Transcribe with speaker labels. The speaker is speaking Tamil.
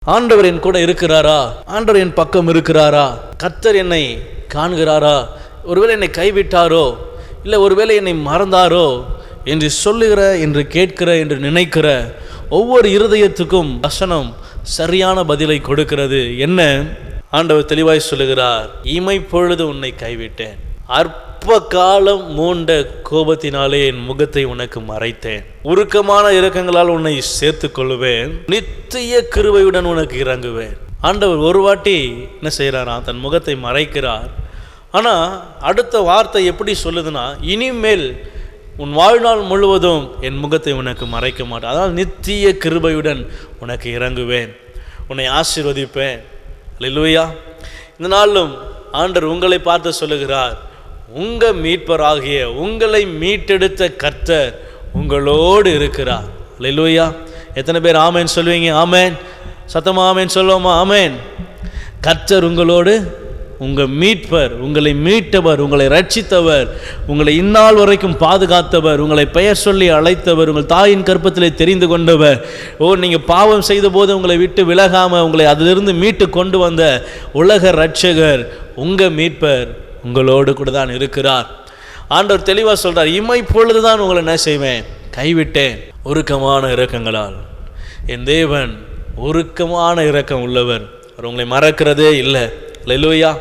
Speaker 1: ஆண்டவர் என் கூட இருக்கிறாரா? ஆண்டவர் என் பக்கம் இருக்கிறாரா? கர்த்தர் என்னை காண்கிறாரா? ஒருவேளை என்னை கைவிட்டாரோ, இல்லை ஒருவேளை என்னை மறந்தாரோ என்று சொல்லுகிற, என்று கேட்கிற, என்று நினைக்கிற ஒவ்வொரு இருதயத்துக்கும் வசனம் சரியான பதிலை கொடுக்கிறது. என்ன? ஆண்டவர் தெளிவாய் சொல்லுகிறார், இமைப்பொழுது உன்னை கைவிட்டேன், அற்ப காலம் மூண்ட கோபத்தினாலே என் முகத்தை உனக்கு மறைத்தேன், உருக்கமான இரக்கங்களால் உன்னை சேர்த்துக் கொள்ளுவேன், நித்திய கிருபையுடன் உனக்கு இறங்குவேன். ஆண்டவர் ஒரு வாட்டி என்ன செய்கிறாரா? தன் முகத்தை மறைக்கிறார். ஆனால் அடுத்த வார்த்தை எப்படி சொல்லுதுன்னா, இனிமேல் உன் வாழ்நாள் முழுவதும் என் முகத்தை உனக்கு மறைக்க மாட்டேன், அதாவது நித்திய கிருபையுடன் உனக்கு இறங்குவேன், உன்னை ஆசீர்வதிப்பேன். அல்லேலூயா. இந்த நாளும் ஆண்டவர் உங்களை பார்த்து சொல்லுகிறார், உங்கள் மீட்பராகிய உங்களை மீட்டெடுத்த கர்த்தர் உங்களோடு இருக்கிறார். அல்லேலூயா. எத்தனை பேர் ஆமேன் சொல்லுவீங்க? ஆமேன். சத்தமா ஆமேன் சொல்லுவோமா? ஆமேன். கர்த்தர் உங்களோடு, உங்கள் மீட்பர், உங்களை மீட்டவர், உங்களை ரட்சித்தவர், உங்களை இந்நாள் வரைக்கும் பாதுகாத்தவர், உங்களை பெயர் சொல்லி அழைத்தவர், உங்கள் தாயின் கற்பத்திலே தெரிந்து கொண்டவர், நீங்கள் பாவம் செய்த போது உங்களை விட்டு விலகாமல் உங்களை அதிலிருந்து மீட்டு கொண்டு வந்த உலக ரட்சகர், உங்கள் மீட்பர் உங்களோடு கூட தான் இருக்கிறார். ஆண்டவர் தெளிவாக சொல்கிறார், இமைப்பொழுது தான் உங்களை என்ன செய்வேன்? கைவிட்டேன். உருக்கமான இரக்கங்களால் என் தேவன் உருக்கமான இரக்கம் உள்ளவர், அவர் உங்களை மறக்கிறதே இல்லை. அல்லேலூயா.